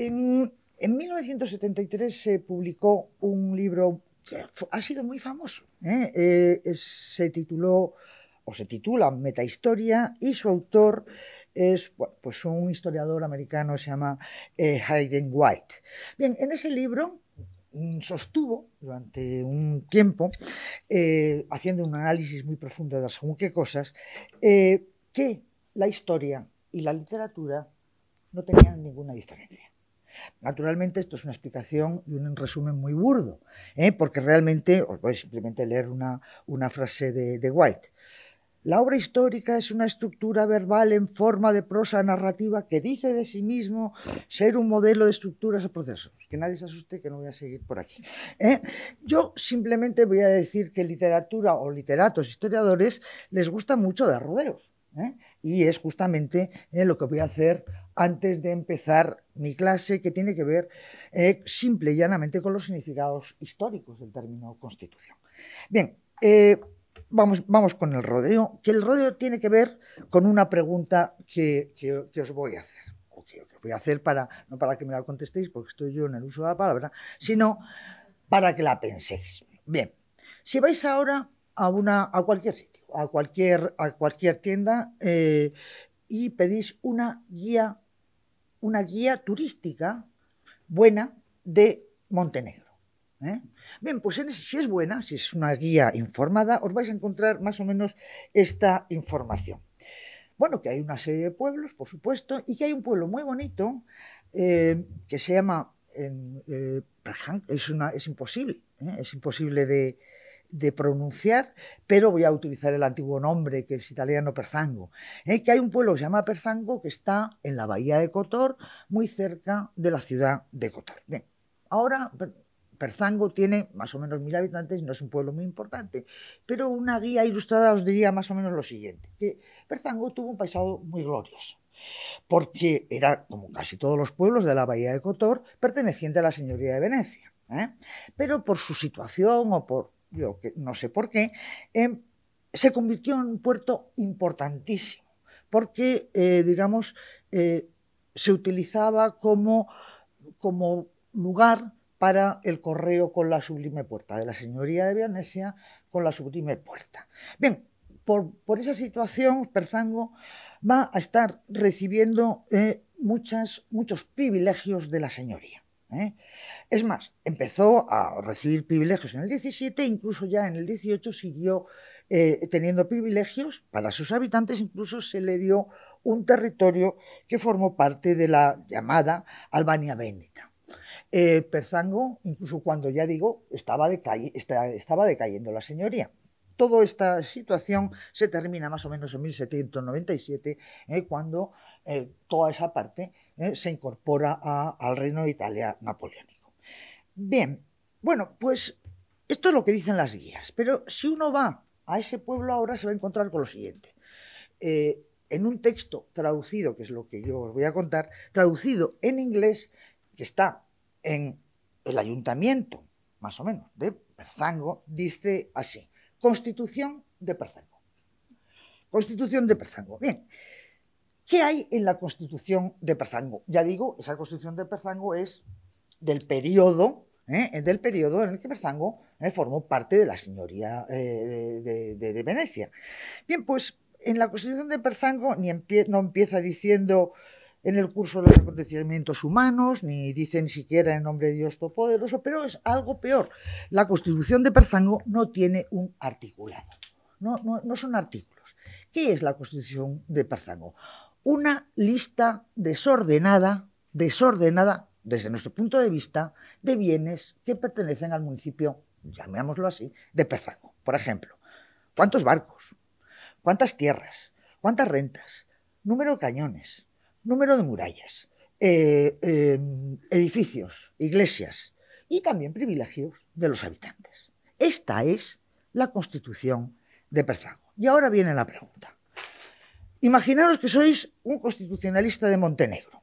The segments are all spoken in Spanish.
En 1973 se publicó un libro que ha sido muy famoso. Se tituló, o se titula Metahistoria, y su autor es pues un historiador americano, se llama Hayden White. Bien, en ese libro sostuvo durante un tiempo, haciendo un análisis muy profundo de según qué cosas, que la historia y la literatura no tenían ninguna diferencia. Naturalmente, esto es una explicación y un resumen muy burdo, porque realmente, os voy simplemente a leer una frase de White. La obra histórica es una estructura verbal en forma de prosa narrativa que dice de sí mismo ser un modelo de estructuras o procesos. Que nadie se asuste, que no voy a seguir por aquí. Yo simplemente voy a decir que literatura o literatos, historiadores, les gusta mucho dar rodeos. Y es justamente lo que voy a hacer antes de empezar mi clase, que tiene que ver simple y llanamente con los significados históricos del término Constitución. Bien, vamos con el rodeo, que el rodeo tiene que ver con una pregunta que os voy a hacer, o que os voy a hacer no para que me la contestéis, porque estoy yo en el uso de la palabra, sino para que la penséis. Bien, si vais ahora a cualquier sitio, a cualquier tienda, y pedís una guía turística buena de Montenegro. Bien, pues si es buena, si es una guía informada, os vais a encontrar más o menos esta información. Bueno, que hay una serie de pueblos, por supuesto, y que hay un pueblo muy bonito que se llama Perjan. Es imposible de pronunciar, pero voy a utilizar el antiguo nombre, que es italiano, Perzango. Que hay un pueblo que se llama Perzango, que está en la bahía de Kotor, muy cerca de la ciudad de Kotor. Bien, ahora Perzango tiene más o menos 1000 habitantes, no es un pueblo muy importante, pero una guía ilustrada os diría más o menos lo siguiente, que Perzango tuvo un pasado muy glorioso, porque era, como casi todos los pueblos de la bahía de Kotor, perteneciente a la señoría de Venecia. Pero por su situación o por yo que no sé por qué, se convirtió en un puerto importantísimo, porque, se utilizaba como lugar para el correo con la Sublime Puerta, de la señoría de Venecia con la Sublime Puerta. Bien, por esa situación, Perzango va a estar recibiendo muchos privilegios de la señoría. Es más, empezó a recibir privilegios en el 17, incluso ya en el 18 siguió teniendo privilegios para sus habitantes, incluso se le dio un territorio que formó parte de la llamada Albania Véneta. Perzango, incluso cuando ya digo, estaba decayendo la señoría. Toda esta situación se termina más o menos en 1797, cuando toda esa parte se incorpora al Reino de Italia napoleónico. Bien, bueno, pues esto es lo que dicen las guías, pero si uno va a ese pueblo ahora se va a encontrar con lo siguiente. En un texto traducido, que es lo que yo os voy a contar, traducido en inglés, que está en el ayuntamiento, más o menos, de Perzango, dice así: Constitución de Perzango. Constitución de Perzango. Bien, ¿qué hay en la Constitución de Perzango? Ya digo, esa Constitución de Perzango es del periodo en el que Perzango formó parte de la señoría de Venecia. Bien, pues en la Constitución de Perzango no empieza diciendo en el curso de los acontecimientos humanos, ni dice ni siquiera en nombre de Dios Todopoderoso, pero es algo peor. La Constitución de Perzango no tiene un articulado, no son artículos. ¿Qué es la Constitución de Perzango? Una lista desordenada, desde nuestro punto de vista, de bienes que pertenecen al municipio, llamémoslo así, de Perzango. Por ejemplo, ¿cuántos barcos? ¿Cuántas tierras? ¿Cuántas rentas? Número de cañones, número de murallas, edificios, iglesias y también privilegios de los habitantes. Esta es la Constitución de Perzango. Y ahora viene la pregunta. Imaginaros que sois un constitucionalista de Montenegro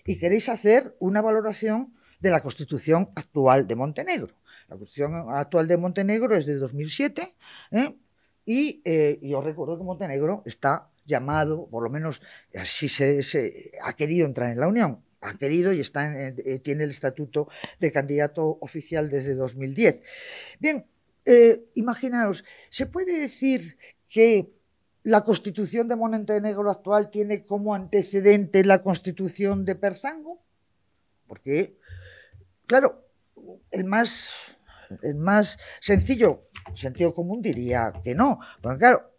y queréis hacer una valoración de la Constitución actual de Montenegro. La Constitución actual de Montenegro es de 2007 y os recuerdo que Montenegro está llamado, por lo menos así se ha querido entrar en la Unión, ha querido y tiene el estatuto de candidato oficial desde 2010. Bien, imaginaos, ¿se puede decir que la Constitución de Montenegro actual tiene como antecedente la Constitución de Perzango? Porque, claro, el más sencillo sentido común diría que no. Porque, claro,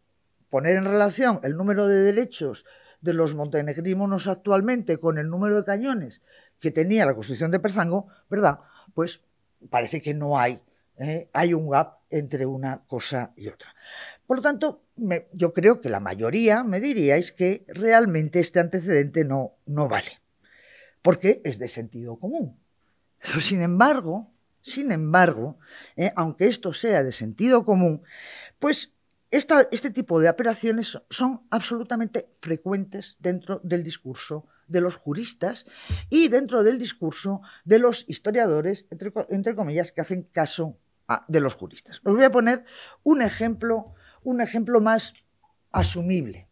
poner en relación el número de derechos de los montenegrinos actualmente con el número de cañones que tenía la Constitución de Perzango, ¿verdad? Pues parece que no hay un gap entre una cosa y otra. Por lo tanto, yo creo que la mayoría me diríais que realmente este antecedente no vale, porque es de sentido común. Pero, sin embargo, aunque esto sea de sentido común, pues este tipo de operaciones son absolutamente frecuentes dentro del discurso de los juristas y dentro del discurso de los historiadores, entre comillas, que hacen caso de los juristas. Os voy a poner un ejemplo más asumible.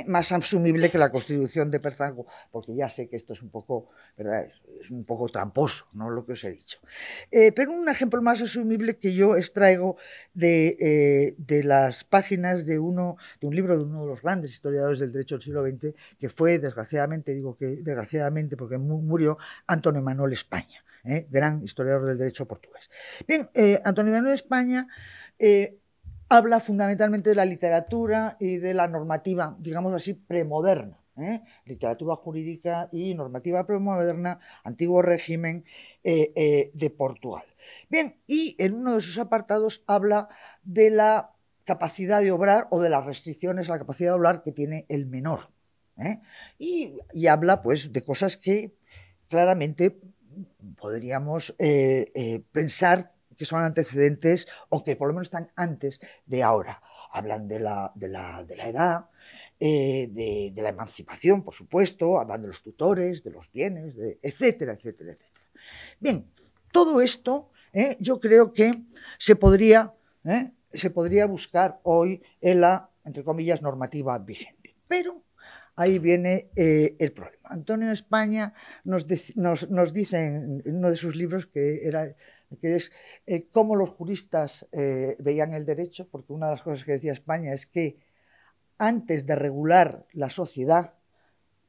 Más asumible que la Constitución de Perzango, porque ya sé que esto es un poco, ¿verdad? Es un poco tramposo, ¿no? Lo que os he dicho. Pero un ejemplo más asumible que yo extraigo de las páginas de un libro de uno de los grandes historiadores del derecho del siglo XX, que fue, desgraciadamente, digo que desgraciadamente porque murió, Antonio Manuel España, gran historiador del derecho portugués. Bien, Antonio Manuel España habla fundamentalmente de la literatura y de la normativa, digamos así, premoderna. Literatura jurídica y normativa premoderna, antiguo régimen de Portugal. Bien, y en uno de sus apartados habla de la capacidad de obrar o de las restricciones a la capacidad de obrar que tiene el menor. Y habla, pues, de cosas que claramente podríamos pensar que son antecedentes o que por lo menos están antes de ahora. Hablan de la edad, de la emancipación, por supuesto, hablan de los tutores, de los bienes, etcétera, etcétera, etcétera. Bien, todo esto yo creo que se podría buscar hoy en la, entre comillas, normativa vigente. Pero ahí viene el problema. Antonio España nos dice en uno de sus libros que es cómo los juristas veían el derecho, porque una de las cosas que decía España es que antes de regular la sociedad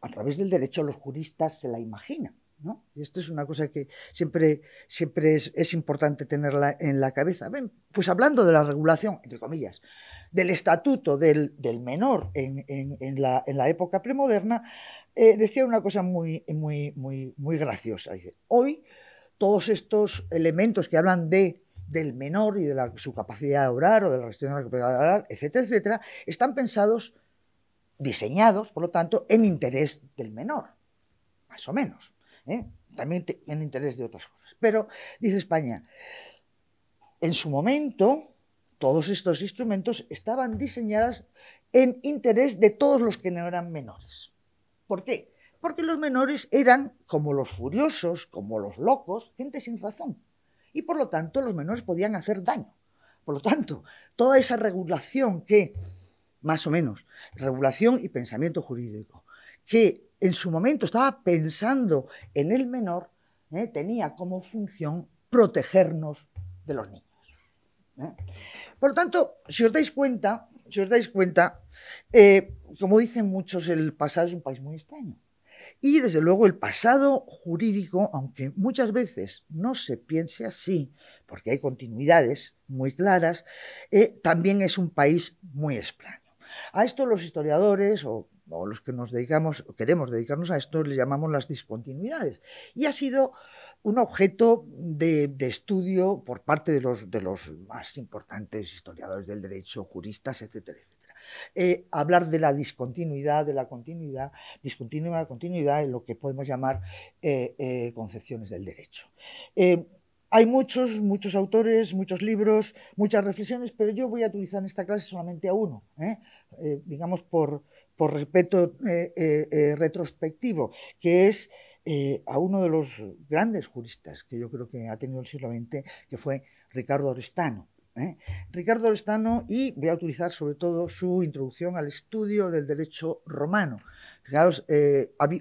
a través del derecho, los juristas se la imaginan, ¿no? Y esto es una cosa que siempre es importante tenerla en la cabeza. Ven, pues hablando de la regulación, entre comillas, del estatuto del menor en la época premoderna, decía una cosa muy graciosa. Dice, hoy todos estos elementos que hablan del menor y de su capacidad de obrar o de la restricción de la capacidad de obrar, etcétera, etcétera, están diseñados, por lo tanto, en interés del menor, más o menos. También en interés de otras cosas. Pero, dice España, en su momento, todos estos instrumentos estaban diseñados en interés de todos los que no eran menores. ¿Por qué? Porque los menores eran, como los furiosos, como los locos, gente sin razón. Y por lo tanto, los menores podían hacer daño. Por lo tanto, toda esa regulación más o menos, regulación y pensamiento jurídico, que en su momento estaba pensando en el menor, tenía como función protegernos de los niños. Por lo tanto, si os dais cuenta, como dicen muchos, el pasado es un país muy extraño. Y desde luego el pasado jurídico, aunque muchas veces no se piense así, porque hay continuidades muy claras, también es un país muy extraño. A esto los historiadores o los que nos dedicamos, o queremos dedicarnos a esto, les llamamos las discontinuidades. Y ha sido un objeto de estudio por parte de los más importantes historiadores del derecho, juristas, etcétera, etcétera. Hablar de la discontinuidad, de la continuidad, continuidad en lo que podemos llamar concepciones del derecho. Hay muchos autores, muchos libros, muchas reflexiones, pero yo voy a utilizar en esta clase solamente a uno, digamos por respeto retrospectivo, que es a uno de los grandes juristas que yo creo que ha tenido el siglo XX, que fue Ricardo Orestano. Ricardo Orestano, y voy a utilizar sobre todo su introducción al estudio del derecho romano, Fijaos,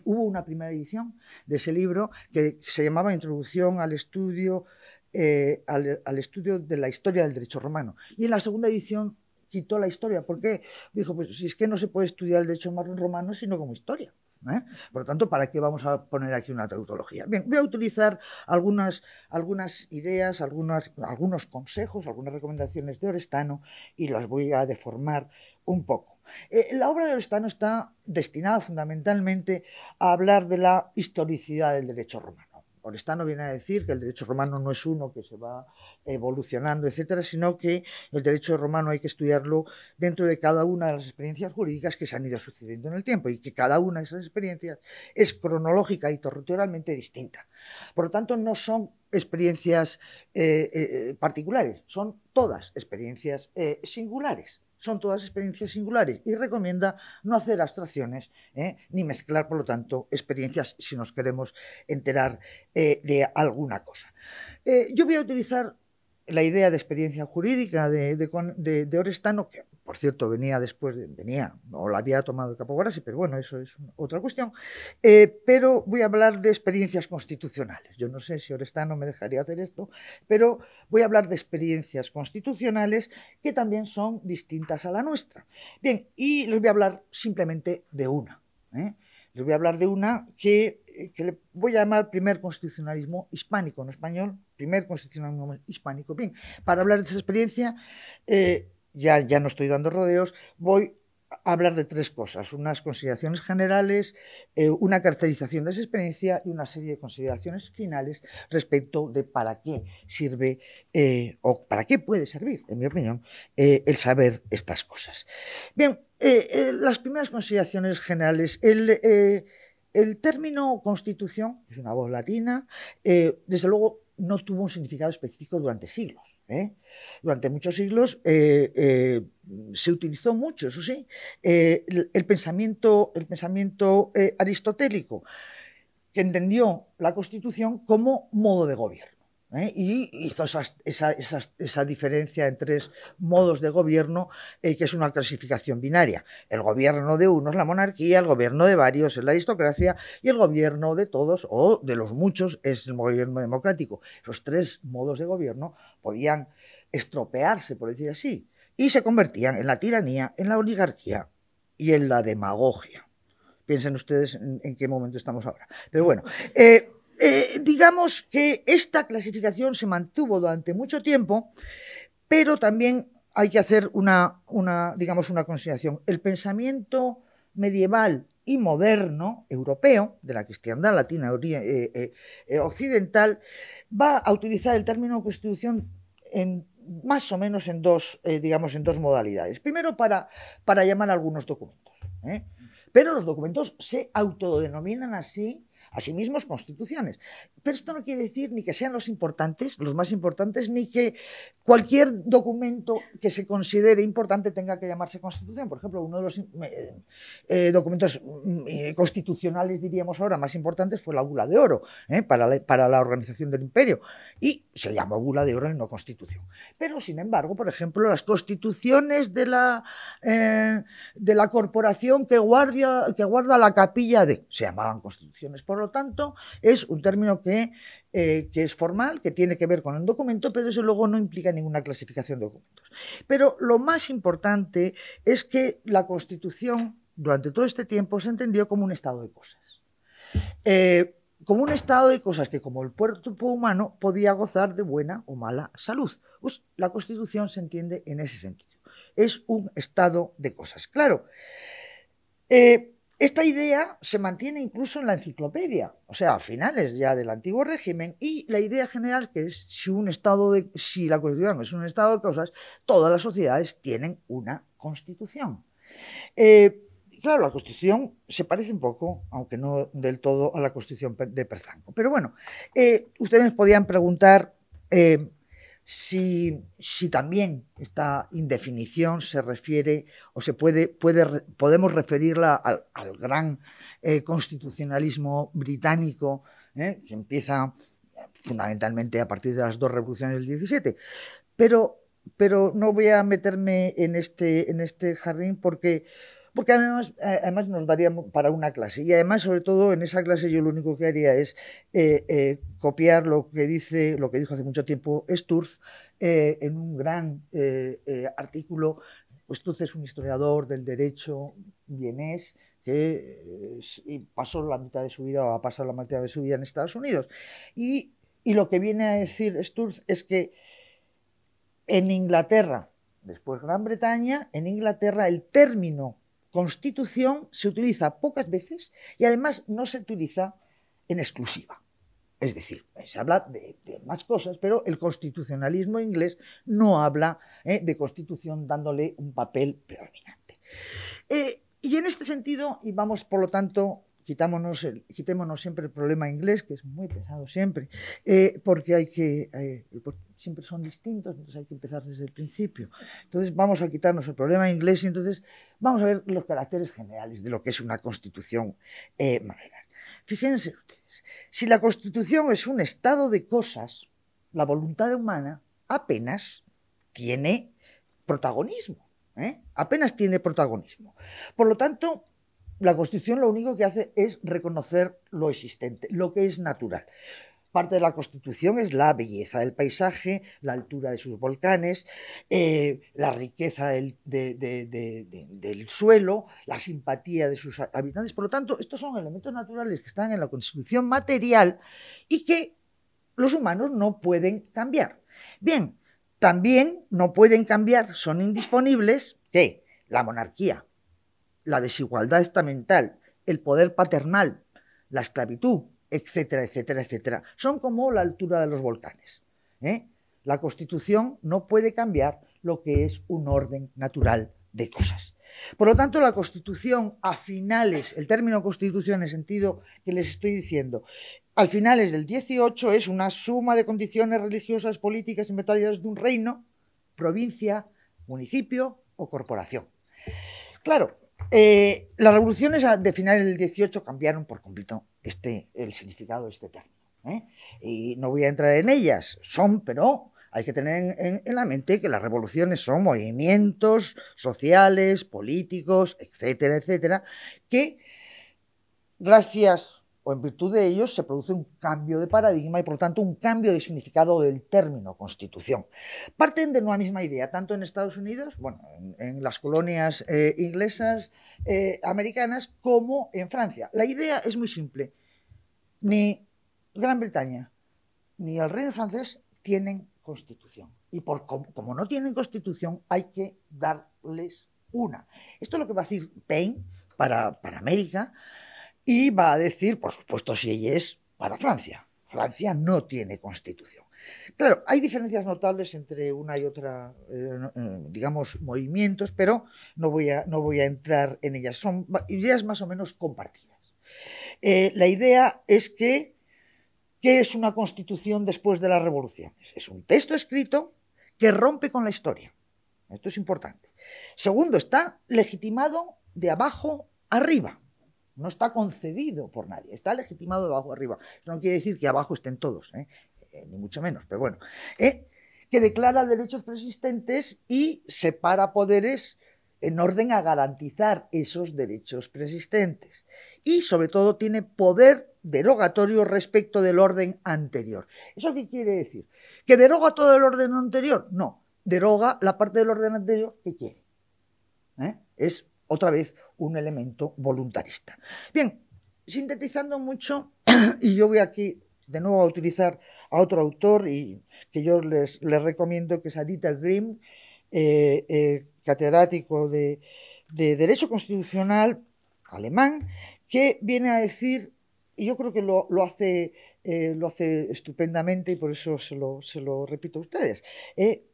hubo una primera edición de ese libro que se llamaba Introducción al estudio, al estudio de la historia del derecho romano. Y en la segunda edición quitó la historia, porque dijo, pues si es que no se puede estudiar el derecho romano sino como historia. Por lo tanto, ¿para qué vamos a poner aquí una tautología? Bien, voy a utilizar algunas ideas, algunos consejos, algunas recomendaciones de Orestano y las voy a deformar un poco. La obra de Orestano está destinada fundamentalmente a hablar de la historicidad del derecho romano. Orestano viene a decir que el derecho romano no es uno que se va evolucionando, etcétera, sino que el derecho romano hay que estudiarlo dentro de cada una de las experiencias jurídicas que se han ido sucediendo en el tiempo y que cada una de esas experiencias es cronológica y territorialmente distinta. Por lo tanto, no son experiencias particulares, son todas experiencias singulares. Son todas experiencias singulares y recomienda no hacer abstracciones ni mezclar, por lo tanto, experiencias si nos queremos enterar de alguna cosa. Yo voy a utilizar la idea de experiencia jurídica de Orestano, que por cierto venía después, o la había tomado de Capograssi, pero bueno, eso es otra cuestión, pero voy a hablar de experiencias constitucionales. Yo no sé si Orestano me dejaría hacer esto, pero voy a hablar de experiencias constitucionales que también son distintas a la nuestra. Bien, y les voy a hablar simplemente de una. Les voy a hablar de una que le voy a llamar primer constitucionalismo hispánico, en español, primer constitucionalismo hispánico. Bien, para hablar de esta experiencia, ya no estoy dando rodeos, voy a hablar de tres cosas, unas consideraciones generales, una caracterización de esa experiencia y una serie de consideraciones finales respecto de para qué sirve o para qué puede servir, en mi opinión, el saber estas cosas. Bien, las primeras consideraciones generales, el término constitución, que es una voz latina, desde luego no tuvo un significado específico durante siglos. Durante muchos siglos se utilizó mucho, eso sí, el pensamiento aristotélico, que entendió la Constitución como modo de gobierno. Y hizo esa diferencia en tres modos de gobierno, que es una clasificación binaria. El gobierno de unos, la monarquía, el gobierno de varios es la aristocracia y el gobierno de todos o de los muchos es el gobierno democrático. Esos tres modos de gobierno podían estropearse, por decir así, y se convertían en la tiranía, en la oligarquía y en la demagogia. Piensen ustedes en qué momento estamos ahora. Pero bueno, digamos que esta clasificación se mantuvo durante mucho tiempo, pero también hay que hacer una consideración. El pensamiento medieval y moderno europeo, de la cristiandad latina occidental, va a utilizar el término constitución más o menos en dos modalidades. Primero, para llamar a algunos documentos, pero los documentos se autodenominan así a sí mismos constituciones. Pero esto no quiere decir ni que sean los más importantes, ni que cualquier documento que se considere importante tenga que llamarse constitución. Por ejemplo, uno de los documentos constitucionales, diríamos ahora, más importantes fue la Bula de Oro, para la organización del imperio, y se llamó Bula de Oro y no constitución. Pero, sin embargo, por ejemplo, las constituciones de la corporación que guarda la capilla se llamaban constituciones. Por lo tanto, es un término que es formal, que tiene que ver con el documento, pero desde luego no implica ninguna clasificación de documentos. Pero lo más importante es que la Constitución, durante todo este tiempo, se entendió como un estado de cosas. Como un estado de cosas que, como el cuerpo humano, podía gozar de buena o mala salud. Pues la Constitución se entiende en ese sentido. Es un estado de cosas. Claro, esta idea se mantiene incluso en la enciclopedia, o sea, a finales ya del antiguo régimen, y la idea general que es si la Constitución es un estado de cosas, todas las sociedades tienen una Constitución. Claro, la Constitución se parece un poco, aunque no del todo, a la Constitución de Perzango. Pero bueno, ustedes me podían preguntar si también esta indefinición se refiere o podemos referirla al gran constitucionalismo británico, que empieza fundamentalmente a partir de las dos revoluciones del 17. Pero no voy a meterme en este jardín porque porque además nos daría para una clase. Y además, sobre todo, en esa clase yo lo único que haría es copiar lo que dijo hace mucho tiempo Sturz en un gran artículo. Sturz es un historiador del derecho vienés que pasó la mitad de su vida, o ha pasado la mitad de su vida en Estados Unidos. Y lo que viene a decir Sturz es que en Inglaterra, después Gran Bretaña, en Inglaterra el término constitución se utiliza pocas veces y además no se utiliza en exclusiva. Es decir, se habla de más cosas, pero el constitucionalismo inglés no habla de constitución dándole un papel predominante. Y en este sentido, y vamos por lo tanto, quitémonos siempre el problema inglés, que es muy pesado siempre, porque siempre son distintos, entonces hay que empezar desde el principio. Entonces vamos a quitarnos el problema inglés y entonces vamos a ver los caracteres generales de lo que es una constitución moderna. Fíjense ustedes, si la constitución es un estado de cosas, la voluntad humana apenas tiene protagonismo, apenas tiene protagonismo. Por lo tanto, la Constitución lo único que hace es reconocer lo existente, lo que es natural. Parte de la Constitución es la belleza del paisaje, la altura de sus volcanes, la riqueza del suelo, la simpatía de sus habitantes. Por lo tanto, estos son elementos naturales que están en la Constitución material y que los humanos no pueden cambiar. Bien, también no pueden cambiar, son indisponibles, ¿qué? La monarquía, la desigualdad estamental, el poder paternal, la esclavitud, etcétera, etcétera, etcétera. Son como la altura de los volcanes. La Constitución no puede cambiar lo que es un orden natural de cosas. Por lo tanto, la Constitución a finales, el término Constitución en el sentido que les estoy diciendo, al finales del 18 es una suma de condiciones religiosas, políticas y materiales de un reino, provincia, municipio o corporación. Claro, las revoluciones de finales del 18 cambiaron por completo el significado de este término. Y no voy a entrar en ellas, pero hay que tener en la mente que las revoluciones son movimientos sociales, políticos, etcétera, etcétera, que gracias o en virtud de ellos se produce un cambio de paradigma y por lo tanto un cambio de significado del término constitución. Parten de una misma idea, tanto en Estados Unidos, bueno, en las colonias inglesas, americanas, como en Francia. La idea es muy simple. Ni Gran Bretaña ni el reino francés tienen constitución. Y como no tienen constitución, hay que darles una. Esto es lo que va a decir Paine para América. Y va a decir, por supuesto, si ella es para Francia. Francia no tiene constitución. Claro, hay diferencias notables entre una y otra, digamos, movimientos, pero no voy a entrar en ellas. Son ideas más o menos compartidas. La idea es ¿qué es una constitución después de las revoluciones? Es un texto escrito que rompe con la historia. Esto es importante. Segundo, está legitimado de abajo arriba. No está concebido por nadie, está legitimado de abajo arriba. Eso no quiere decir que abajo estén todos, ni mucho menos, pero bueno. Que declara derechos preexistentes y separa poderes en orden a garantizar esos derechos preexistentes. Y sobre todo tiene poder derogatorio respecto del orden anterior. ¿Eso qué quiere decir? ¿Que deroga todo el orden anterior? No, deroga la parte del orden anterior que quiere. Es otra vez un elemento voluntarista. Bien, sintetizando mucho, y yo voy aquí de nuevo a utilizar a otro autor y que yo les recomiendo, que es a Dieter Grimm, catedrático de Derecho Constitucional alemán, que viene a decir, y yo creo que lo hace estupendamente y por eso se lo repito a ustedes,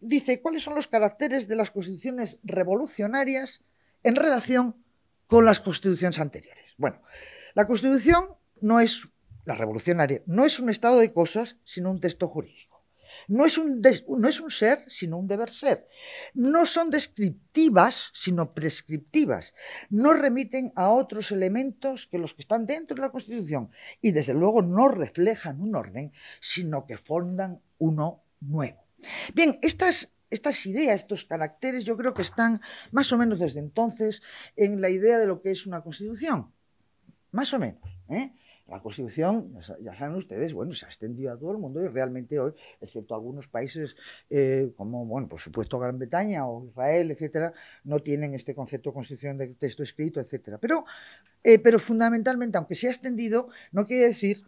dice cuáles son los caracteres de las constituciones revolucionarias en relación con las constituciones anteriores. Bueno, la Constitución la revolucionaria, no es un estado de cosas, sino un texto jurídico. No es un ser, sino un deber ser. No son descriptivas, sino prescriptivas. No remiten a otros elementos que los que están dentro de la Constitución. Y desde luego no reflejan un orden, sino que fondan uno nuevo. Bien, estas estas ideas, estos caracteres, yo creo que están más o menos desde entonces en la idea de lo que es una constitución. Más o menos, ¿eh? La Constitución, ya saben ustedes, bueno, se ha extendido a todo el mundo y realmente hoy, excepto algunos países como, bueno, por supuesto Gran Bretaña o Israel, etcétera, no tienen este concepto de Constitución de texto escrito, etcétera. Pero fundamentalmente, aunque se ha extendido, no quiere decir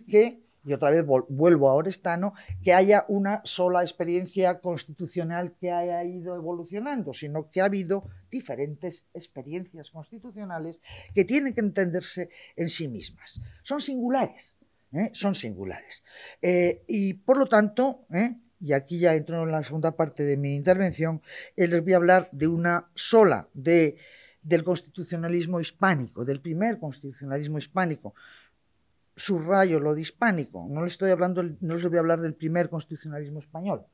que, y otra vez vuelvo a Orestano, que haya una sola experiencia constitucional que haya ido evolucionando, sino que ha habido diferentes experiencias constitucionales que tienen que entenderse en sí mismas. Son singulares, son singulares. Y por lo tanto, y aquí ya entro en la segunda parte de mi intervención, les voy a hablar de una sola, del constitucionalismo hispánico, del primer constitucionalismo hispánico. Subrayo lo de hispánico, no les voy a hablar del primer constitucionalismo español,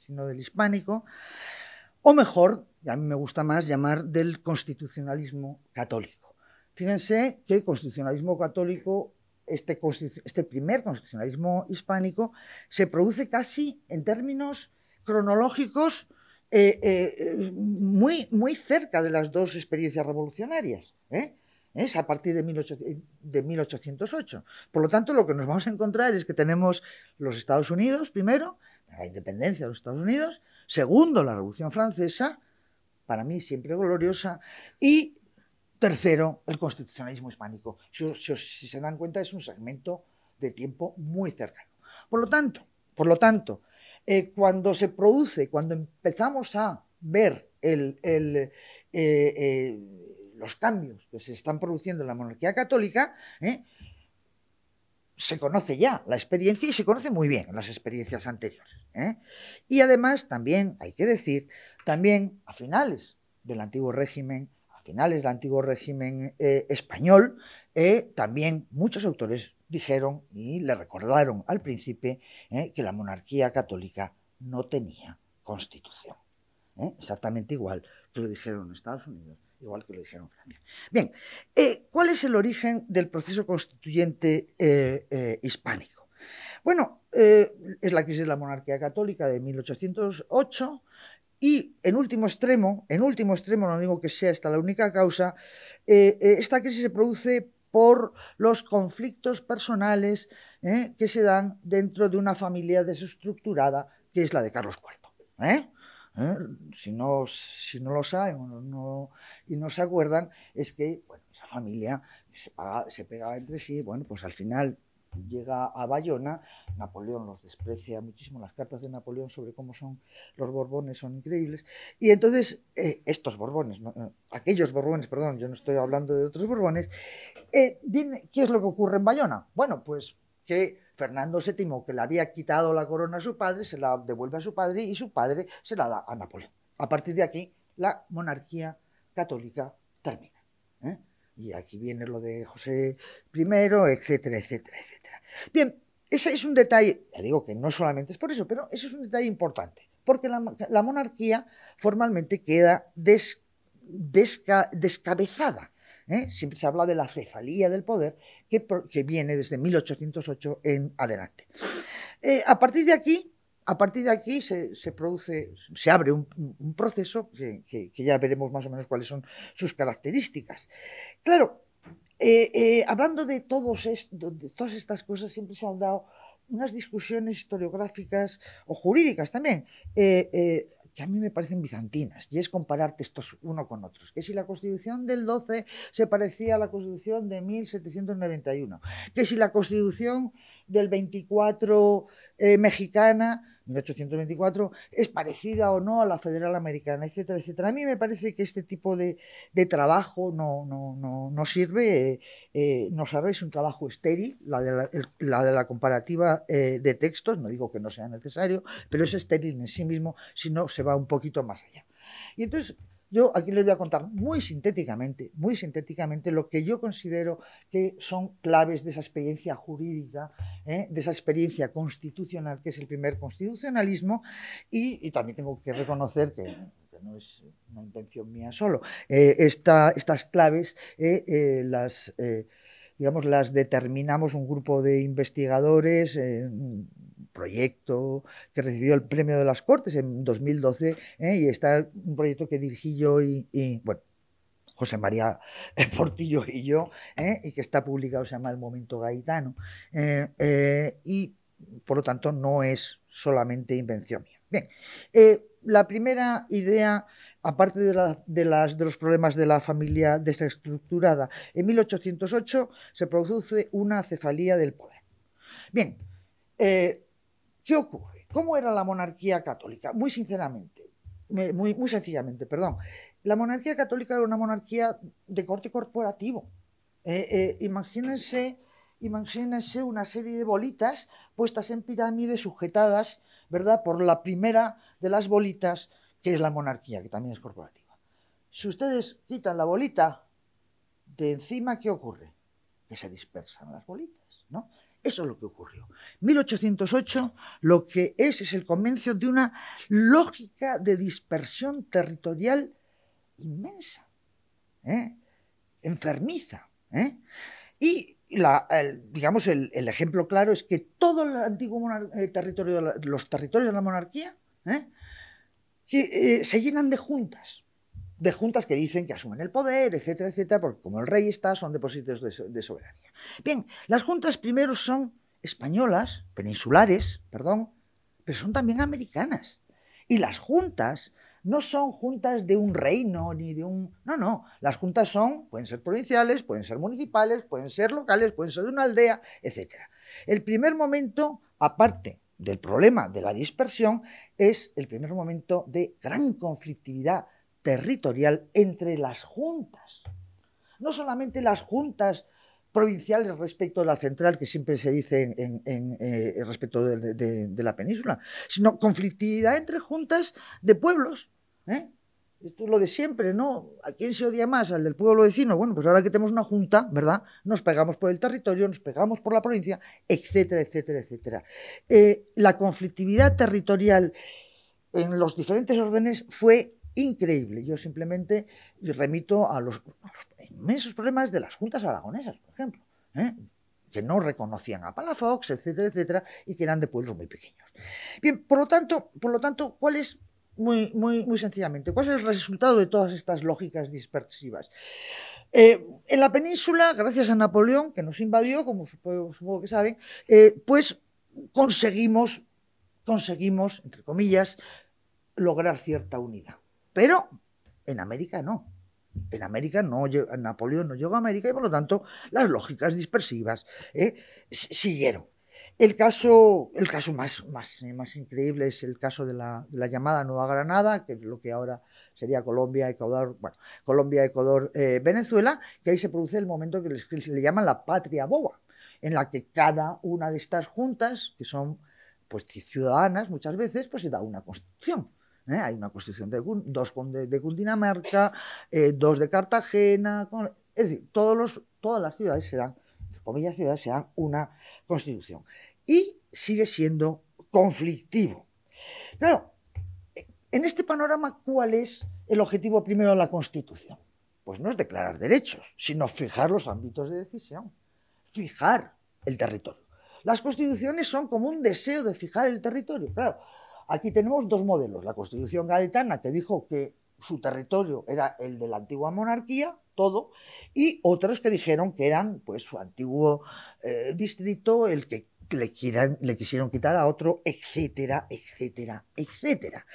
sino del hispánico, o mejor, y a mí me gusta más llamar del constitucionalismo católico. Fíjense que el constitucionalismo católico, este primer constitucionalismo hispánico, se produce casi en términos cronológicos muy cerca de las dos experiencias revolucionarias, es a partir de 1808. Por lo tanto, lo que nos vamos a encontrar es que tenemos los Estados Unidos, primero, la independencia de los Estados Unidos, segundo, la Revolución Francesa, para mí siempre gloriosa, y tercero, el constitucionalismo hispánico. Si se dan cuenta, es un segmento de tiempo muy cercano. Por lo tanto, cuando empezamos a ver los cambios que se están produciendo en la monarquía católica, se conoce ya la experiencia y se conoce muy bien las experiencias anteriores. Y además también, hay que decir, también a finales del antiguo régimen español, también muchos autores dijeron y le recordaron al príncipe que la monarquía católica no tenía constitución. Exactamente igual que lo dijeron en Estados Unidos, igual que lo dijeron en Francia. Bien, ¿cuál es el origen del proceso constituyente hispánico? Bueno, es la crisis de la monarquía católica de 1808 y en último extremo, no digo que sea esta la única causa, esta crisis se produce por los conflictos personales que se dan dentro de una familia desestructurada que es la de Carlos IV. Si no lo saben y no se acuerdan, es que bueno, esa familia se pegaba entre sí, bueno, pues al final llega a Bayona, Napoleón los desprecia muchísimo, las cartas de Napoleón sobre cómo son los Borbones son increíbles, y entonces estos Borbones, aquellos Borbones, perdón, yo no estoy hablando de otros Borbones, ¿qué es lo que ocurre en Bayona? Bueno, pues que Fernando VII, que le había quitado la corona a su padre, se la devuelve a su padre y su padre se la da a Napoleón. A partir de aquí, la monarquía católica termina. Y aquí viene lo de José I, etcétera, etcétera, etcétera. Bien, ese es un detalle, ya digo que no solamente es por eso, pero ese es un detalle importante, porque la monarquía formalmente queda descabezada. Siempre se habla de la cefalía del poder que viene desde 1808 en adelante. A partir de aquí se abre un proceso que ya veremos más o menos cuáles son sus características. Claro, hablando de todas estas cosas, siempre se han dado unas discusiones historiográficas o jurídicas también, que a mí me parecen bizantinas, y es comparar textos uno con otros. Que si la Constitución del 12 se parecía a la Constitución de 1791, que si la Constitución del 24 mexicana, 1824, es parecida o no a la federal americana, etcétera, etcétera. A mí me parece que este tipo de trabajo no sirve, es un trabajo estéril, la de la comparativa de textos, no digo que no sea necesario, pero es estéril en sí mismo si no se va un poquito más allá. Y entonces yo aquí les voy a contar muy sintéticamente lo que yo considero que son claves de esa experiencia jurídica, de esa experiencia constitucional que es el primer constitucionalismo, y también tengo que reconocer que no es una invención mía solo, estas claves las determinamos un grupo de investigadores, proyecto que recibió el premio de las Cortes en 2012, y está un proyecto que dirigí yo y bueno, José María Portillo y yo, y que está publicado, se llama El Momento Gaitano, y por lo tanto no es solamente invención mía. Bien, la primera idea, aparte de los problemas de la familia desestructurada, en 1808 se produce una cefalía del poder. Bien, ¿qué ocurre? ¿Cómo era la monarquía católica? Muy sinceramente, muy sencillamente, perdón. La monarquía católica era una monarquía de corte corporativo. Imagínense una serie de bolitas puestas en pirámide, sujetadas, ¿verdad?, por la primera de las bolitas, que es la monarquía, que también es corporativa. Si ustedes quitan la bolita de encima, ¿qué ocurre? Que se dispersan las bolitas, ¿no? Eso es lo que ocurrió. 1808 lo que es el comienzo de una lógica de dispersión territorial inmensa, enfermiza. Y digamos, el ejemplo claro es que todo el antiguo territorio, los territorios de la monarquía, se llenan de juntas que dicen que asumen el poder, etcétera, etcétera, porque como el rey está, son depósitos de soberanía. Bien, las juntas primero son españolas, peninsulares, perdón, pero son también americanas. Y las juntas no son juntas de un reino ni de un... No, las juntas pueden ser provinciales, pueden ser municipales, pueden ser locales, pueden ser de una aldea, etcétera. El primer momento, aparte del problema de la dispersión, es el primer momento de gran conflictividad territorial entre las juntas. No solamente las juntas provinciales respecto de la central, que siempre se dice respecto de la península, sino conflictividad entre juntas de pueblos. Esto es lo de siempre, ¿no? ¿A quién se odia más? ¿Al del pueblo vecino? Bueno, pues ahora que tenemos una junta, ¿verdad?, nos pegamos por el territorio, nos pegamos por la provincia, etcétera, etcétera, etcétera. La conflictividad territorial en los diferentes órdenes fue increíble. Yo simplemente remito a los inmensos problemas de las juntas aragonesas, por ejemplo, que no reconocían a Palafox, etcétera, etcétera, y que eran de pueblos muy pequeños. Bien, por lo tanto, ¿cuál es, muy sencillamente, cuál es el resultado de todas estas lógicas dispersivas? En la península, gracias a Napoleón, que nos invadió, como supongo que saben, pues conseguimos, entre comillas, lograr cierta unidad. Pero en América no. En América Napoleón no llegó a América y por lo tanto las lógicas dispersivas siguieron. El caso más increíble es el caso de la llamada Nueva Granada, que es lo que ahora sería Colombia, Ecuador, Venezuela, que ahí se produce el momento que se le llama la patria boba, en la que cada una de estas juntas, que son pues ciudadanas muchas veces, pues se da una constitución. Hay una constitución dos de Cundinamarca, dos de Cartagena, es decir, todas las ciudades se dan, entre comillas ciudades, se dan una constitución. Y sigue siendo conflictivo. Claro, en este panorama, ¿cuál es el objetivo primero de la Constitución? Pues no es declarar derechos, sino fijar los ámbitos de decisión, fijar el territorio. Las constituciones son como un deseo de fijar el territorio, claro. Aquí tenemos dos modelos, la Constitución gaditana, que dijo que su territorio era el de la antigua monarquía, todo, y otros que dijeron que eran pues su antiguo distrito, el que le quisieron quitar a otro, etcétera, etcétera, etcétera.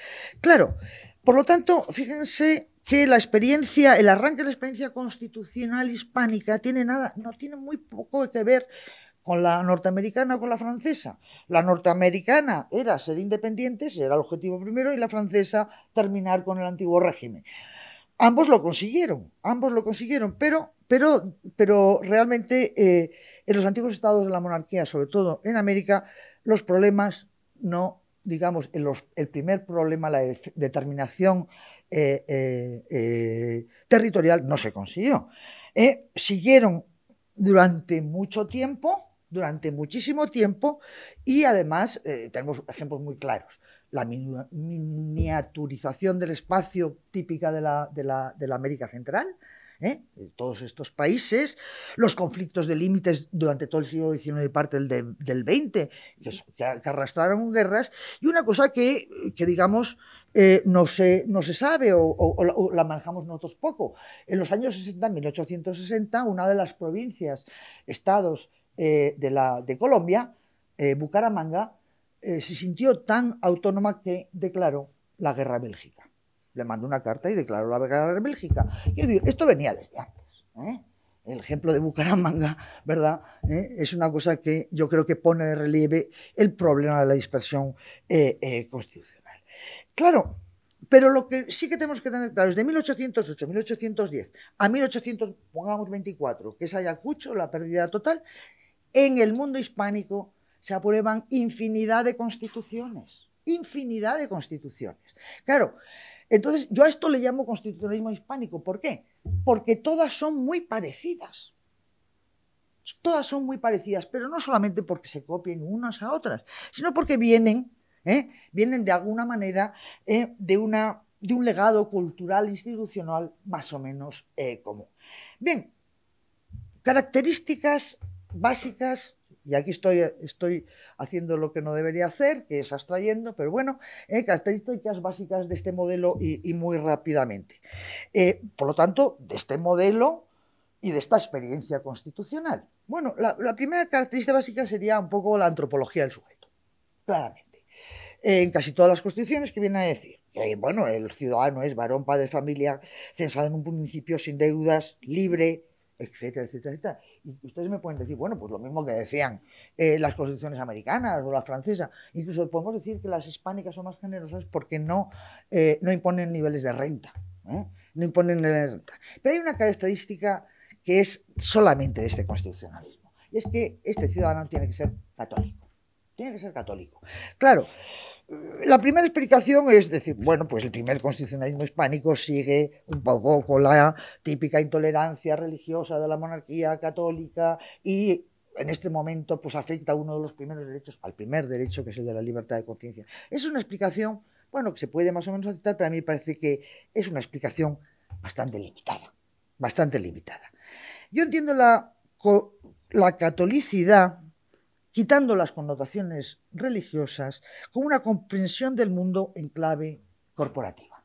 Claro, por lo tanto, fíjense que el arranque de la experiencia constitucional hispánica no tiene muy poco que ver con la norteamericana o con la francesa. La norteamericana era ser independientes, era el objetivo primero, y la francesa terminar con el antiguo régimen. Ambos lo consiguieron, pero realmente en los antiguos estados de la monarquía, sobre todo en América, los problemas no, digamos, el primer problema, la determinación territorial, no se consiguió. Siguieron durante muchísimo tiempo, y además tenemos ejemplos muy claros. La miniaturización del espacio típica de la América Central, todos estos países, los conflictos de límites durante todo el siglo XIX y parte del XX, que arrastraron guerras, y una cosa que digamos, no se sabe o la manejamos nosotros poco. En los años 60, 1860, una de las provincias, estados de Colombia, Bucaramanga, se sintió tan autónoma que declaró la guerra a Bélgica. Le mandó una carta y declaró la guerra a Bélgica. Quiero decir, esto venía desde antes. El ejemplo de Bucaramanga, ¿verdad? Es una cosa que yo creo que pone de relieve el problema de la dispersión constitucional. Claro, pero lo que sí que tenemos que tener claro es de 1808, 1810 a 1824, que es Ayacucho, la pérdida total, en el mundo hispánico se aprueban infinidad de constituciones. Infinidad de constituciones. Claro, entonces yo a esto le llamo constitucionalismo hispánico. ¿Por qué? Porque todas son muy parecidas. Todas son muy parecidas, pero no solamente porque se copien unas a otras, sino porque vienen de alguna manera de un legado cultural institucional más o menos común. Bien, características básicas. Y aquí estoy haciendo lo que no debería hacer, que es abstrayendo, pero bueno, características básicas de este modelo y muy rápidamente. Por lo tanto, de este modelo y de esta experiencia constitucional. Bueno, la primera característica básica sería un poco la antropología del sujeto, claramente. En casi todas las constituciones, que viene a decir que, bueno, el ciudadano es varón, padre, familia, censado en un municipio sin deudas, libre, etcétera, etcétera, etcétera. Y ustedes me pueden decir, bueno, pues lo mismo que decían las constituciones americanas o la francesa. Incluso podemos decir que las hispánicas son más generosas porque no imponen niveles de renta. No imponen niveles de renta. Pero hay una característica que es solamente de este constitucionalismo. Y es que este ciudadano tiene que ser católico. Tiene que ser católico. Claro. La primera explicación es decir, bueno, pues el primer constitucionalismo hispánico sigue un poco con la típica intolerancia religiosa de la monarquía católica y en este momento pues afecta a uno de los primeros derechos, al primer derecho, que es el de la libertad de conciencia. Es una explicación, bueno, que se puede más o menos aceptar, pero a mí me parece que es una explicación bastante limitada, bastante limitada. Yo entiendo la catolicidad, quitando las connotaciones religiosas, con una comprensión del mundo en clave corporativa.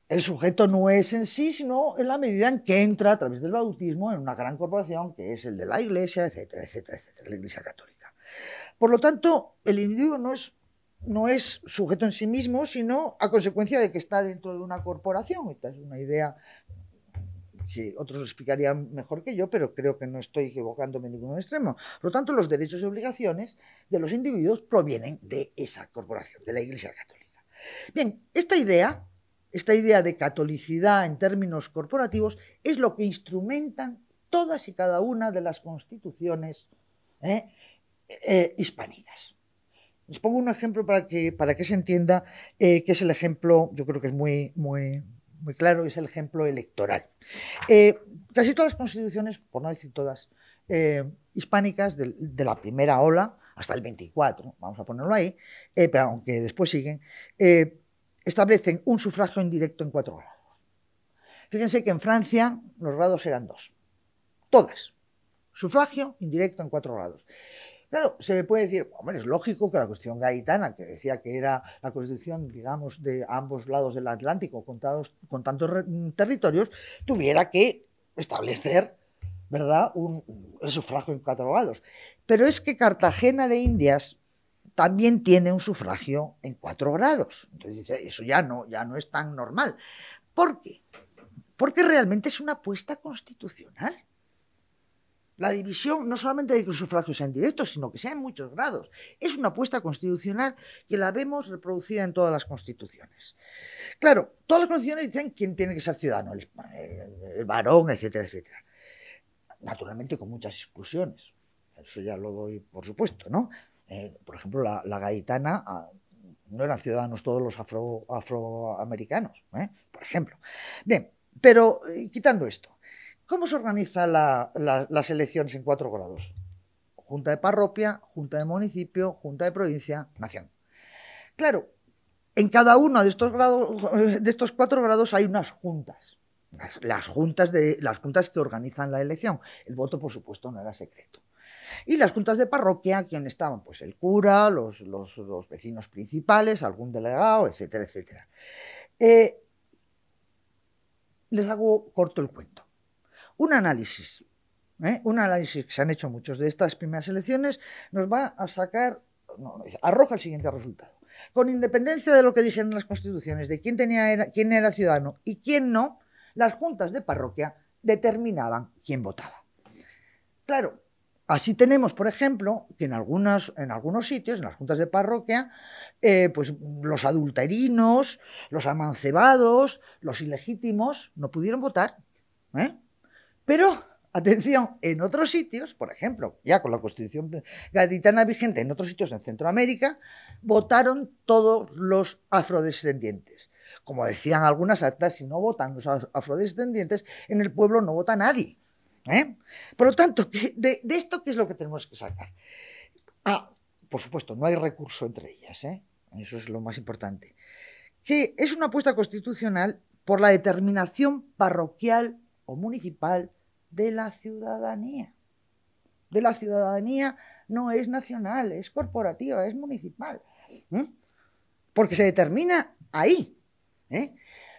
El sujeto no es en sí, sino en la medida en que entra a través del bautismo en una gran corporación, que es el de la Iglesia, etcétera, etcétera, etcétera, la Iglesia Católica. Por lo tanto, el individuo no es sujeto en sí mismo, sino a consecuencia de que está dentro de una corporación. Esta es una idea que otros lo explicarían mejor que yo, pero creo que no estoy equivocándome en ningún extremo. Por lo tanto, los derechos y obligaciones de los individuos provienen de esa corporación, de la Iglesia Católica. Bien, esta idea de catolicidad en términos corporativos es lo que instrumentan todas y cada una de las constituciones hispánicas. Les pongo un ejemplo para que se entienda que es el ejemplo, yo creo que es muy claro, es el ejemplo electoral. Casi todas las constituciones, por no decir todas, hispánicas de la primera ola hasta el 24, vamos a ponerlo ahí, pero aunque después siguen, establecen un sufragio indirecto en 4 grados. Fíjense que en Francia los grados eran 2. Todas. Sufragio indirecto en 4 grados. Claro, se me puede decir, hombre, es lógico que la Constitución Gaitana, que decía que era la Constitución, digamos, de ambos lados del Atlántico, con tantos territorios, tuviera que establecer, ¿verdad?, el sufragio en 4 grados. Pero es que Cartagena de Indias también tiene un sufragio en 4 grados. Entonces, eso ya no es tan normal. ¿Por qué? Porque realmente es una apuesta constitucional. La división no solamente de que los sufragios sean directos, sino que sea en muchos grados. Es una apuesta constitucional que la vemos reproducida en todas las constituciones. Claro, todas las constituciones dicen quién tiene que ser ciudadano, el varón, etcétera, etcétera. Naturalmente con muchas exclusiones. Eso ya lo doy por supuesto, ¿no? Por ejemplo, la gaitana no eran ciudadanos todos los afroamericanos, por ejemplo. Bien, pero quitando esto, ¿cómo se organizan las elecciones en 4 grados? Junta de parroquia, junta de municipio, junta de provincia, nación. Claro, en cada uno de estos 4 grados hay unas juntas. las juntas que organizan la elección. El voto, por supuesto, no era secreto. Y las juntas de parroquia, ¿quién estaban? Pues el cura, los vecinos principales, algún delegado, etcétera, etcétera. Les hago corto el cuento. Un análisis que se han hecho muchos de estas primeras elecciones, nos va a sacar, arroja el siguiente resultado. Con independencia de lo que dijeron las constituciones, de quién era ciudadano y quién no, las juntas de parroquia determinaban quién votaba. Claro, así tenemos, por ejemplo, que en algunos sitios, en las juntas de parroquia, pues los adulterinos, los amancebados, los ilegítimos no pudieron votar. Pero, atención, en otros sitios, por ejemplo, ya con la Constitución gaditana vigente, en otros sitios en Centroamérica, votaron todos los afrodescendientes. Como decían algunas actas, si no votan los afrodescendientes, en el pueblo no vota nadie. Por lo tanto, de esto, ¿qué es lo que tenemos que sacar? Por supuesto, no hay recurso entre ellas, eso es lo más importante. Que es una apuesta constitucional por la determinación parroquial o municipal de la ciudadanía. De la ciudadanía no es nacional, es corporativa, es municipal. Porque se determina ahí.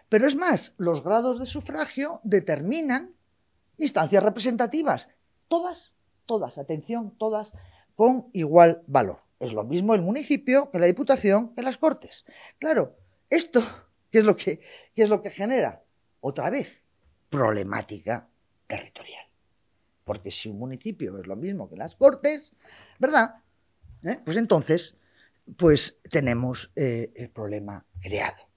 Pero es más, los grados de sufragio determinan instancias representativas, todas, atención, todas con igual valor. Es lo mismo el municipio que la Diputación que las Cortes. Claro, esto, ¿qué es lo que genera? Otra vez, problemática territorial. Porque si un municipio es lo mismo que las Cortes, ¿verdad? Pues entonces, pues tenemos el problema creado.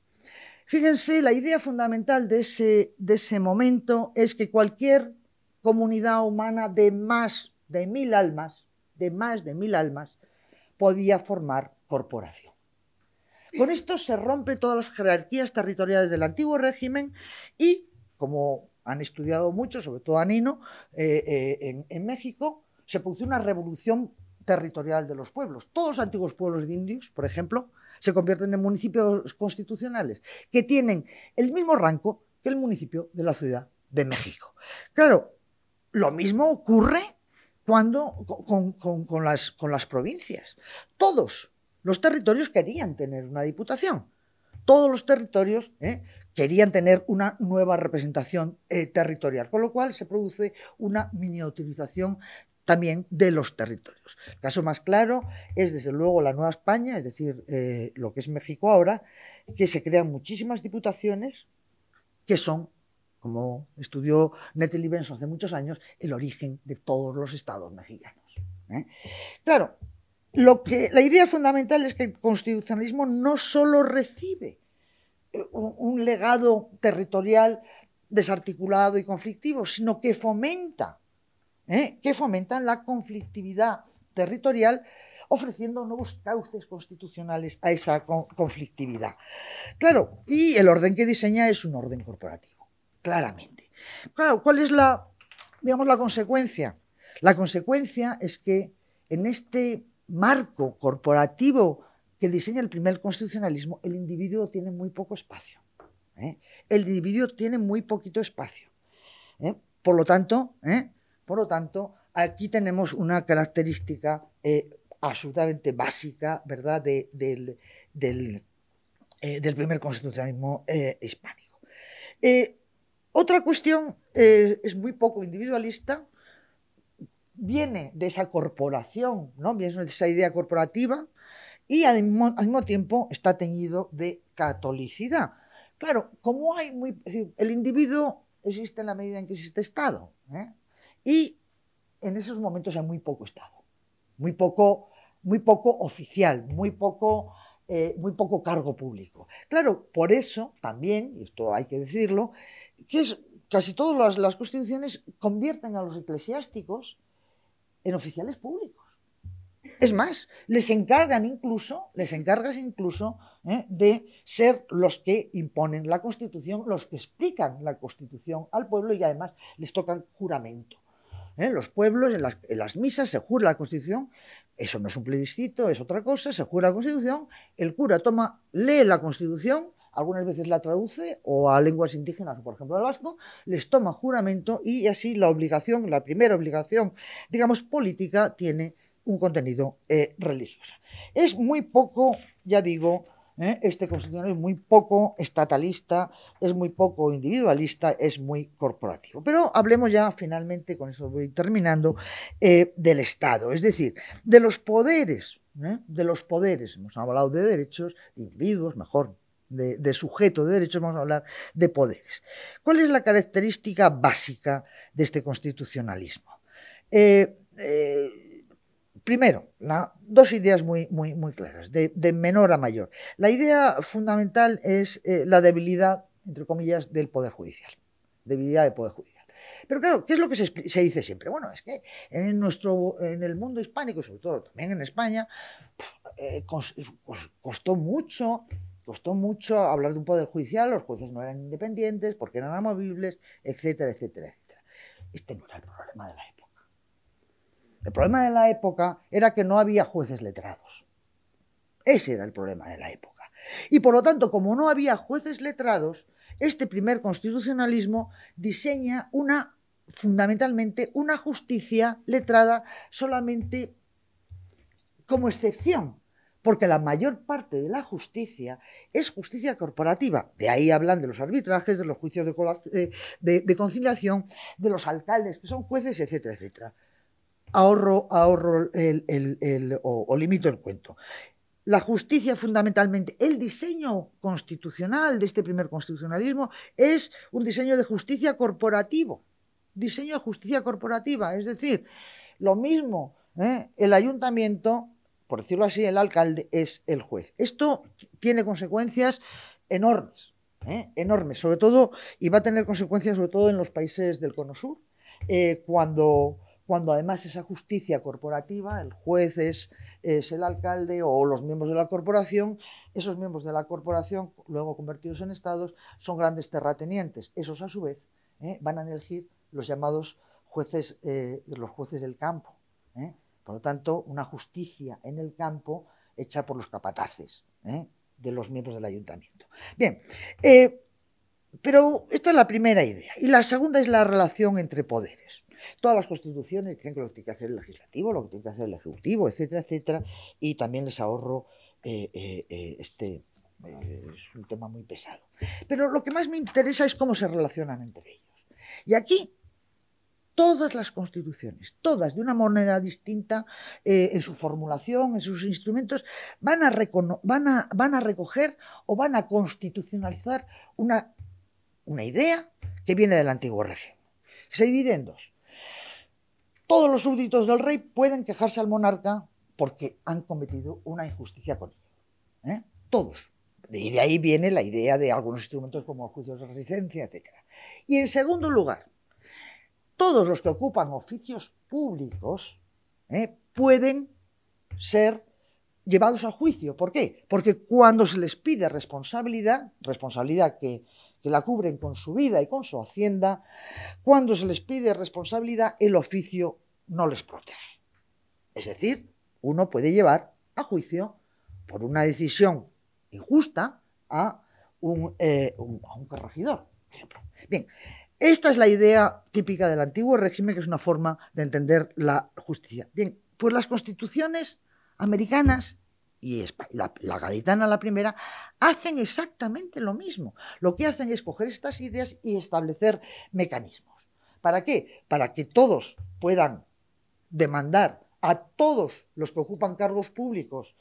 Fíjense, la idea fundamental de ese momento es que cualquier comunidad humana de más de 1000 almas, podía formar corporación. Con esto se rompe todas las jerarquías territoriales del antiguo régimen y, como han estudiado mucho, sobre todo Anino, en México, se produjo una revolución territorial de los pueblos. Todos los antiguos pueblos indios, por ejemplo, se convierten en municipios constitucionales que tienen el mismo rango que el municipio de la Ciudad de México. Claro, lo mismo ocurre con las provincias. Todos los territorios querían tener una diputación. Todos los territorios querían tener una nueva representación territorial, con lo cual se produce una miniaturización también de los territorios. El caso más claro es, desde luego, la Nueva España, es decir, lo que es México ahora, que se crean muchísimas diputaciones que son, como estudió Nettie Benson hace muchos años, el origen de todos los estados mexicanos. Claro, la idea fundamental es que el constitucionalismo no solo recibe un legado territorial desarticulado y conflictivo, sino que fomenta la conflictividad territorial, ofreciendo nuevos cauces constitucionales a esa conflictividad. Claro, y el orden que diseña es un orden corporativo, claramente. Claro, ¿cuál es la consecuencia? La consecuencia es que en este marco corporativo que diseña el primer constitucionalismo, el individuo tiene muy poco espacio. El individuo tiene muy poquito espacio. Por lo tanto, aquí tenemos una característica absolutamente básica, ¿verdad?, del primer constitucionalismo hispánico. Otra cuestión es muy poco individualista, viene de esa corporación, ¿no? Viene de esa idea corporativa y al mismo tiempo está teñido de catolicidad. Claro, como el individuo existe en la medida en que existe Estado, y en esos momentos hay muy poco Estado, muy poco oficial, muy poco cargo público. Claro, por eso también, y esto hay que decirlo, que casi todas las constituciones convierten a los eclesiásticos en oficiales públicos. Es más, les encargas incluso de ser los que imponen la Constitución, los que explican la Constitución al pueblo, y además les tocan juramento. Los pueblos, en las misas, se jura la Constitución. Eso no es un plebiscito, es otra cosa. Se jura la Constitución, el cura lee la Constitución, algunas veces la traduce o a lenguas indígenas, o por ejemplo al vasco, les toma juramento y así la obligación, la primera obligación, digamos, política, tiene un contenido religioso. Es muy poco, ya digo, este constitucional es muy poco estatalista, es muy poco individualista, es muy corporativo. Pero hablemos ya finalmente, con eso voy terminando, del Estado, es decir, de los poderes. De los poderes, hemos hablado de derechos, de individuos, mejor, de sujeto de derechos, vamos a hablar de poderes. ¿Cuál es la característica básica de este constitucionalismo? Primero, dos ideas muy claras, de menor a mayor. La idea fundamental es la debilidad, entre comillas, del Poder Judicial. Debilidad del Poder Judicial. Pero claro, ¿qué es lo que se dice siempre? Bueno, es que en el mundo hispánico, sobre todo también en España, costó mucho hablar de un poder judicial, los jueces no eran independientes, porque eran inamovibles, etcétera, etcétera, etcétera. Este no era el problema de la época. El problema de la época era que no había jueces letrados. Ese era el problema de la época. Y por lo tanto, como no había jueces letrados, este primer constitucionalismo diseña fundamentalmente una justicia letrada solamente como excepción, porque la mayor parte de la justicia es justicia corporativa. De ahí hablan de los arbitrajes, de los juicios de conciliación, de los alcaldes que son jueces, etcétera, etcétera. Ahorro o limito el cuento. La justicia, fundamentalmente, el diseño constitucional de este primer constitucionalismo es un diseño de justicia corporativo. Diseño de justicia corporativa, es decir, lo mismo, el ayuntamiento, por decirlo así, el alcalde es el juez. Esto tiene consecuencias enormes, enormes, sobre todo, y va a tener consecuencias sobre todo en los países del Cono Sur, cuando además esa justicia corporativa, el juez es el alcalde o los miembros de la corporación, esos miembros de la corporación, luego convertidos en estados, son grandes terratenientes. Esos a su vez van a elegir los llamados jueces, los jueces del campo. Por lo tanto, una justicia en el campo hecha por los capataces de los miembros del ayuntamiento. Bien, pero esta es la primera idea. Y la segunda es la relación entre poderes. Todas las constituciones dicen que lo que tiene que hacer el legislativo, lo que tiene que hacer el ejecutivo, etcétera, etcétera, y también les ahorro es un tema muy pesado. Pero lo que más me interesa es cómo se relacionan entre ellos. Y aquí todas las constituciones, todas de una manera distinta en su formulación, en sus instrumentos, van a recoger o van a constitucionalizar una idea que viene del antiguo régimen. Se divide en dos. Todos los súbditos del rey pueden quejarse al monarca porque han cometido una injusticia con ellos. Todos. Y de ahí viene la idea de algunos instrumentos como juicios de resistencia, etc. Y en segundo lugar, todos los que ocupan oficios públicos pueden ser llevados a juicio. ¿Por qué? Porque cuando se les pide responsabilidad que la cubren con su vida y con su hacienda, cuando se les pide responsabilidad, el oficio no les protege. Es decir, uno puede llevar a juicio por una decisión injusta a un corregidor, por ejemplo. Bien, esta es la idea típica del antiguo régimen, que es una forma de entender la justicia. Bien, pues las constituciones americanas y la gaditana, la primera, hacen exactamente lo mismo. Lo que hacen es coger estas ideas y establecer mecanismos. ¿Para qué? Para que todos puedan demandar a todos los que ocupan cargos públicos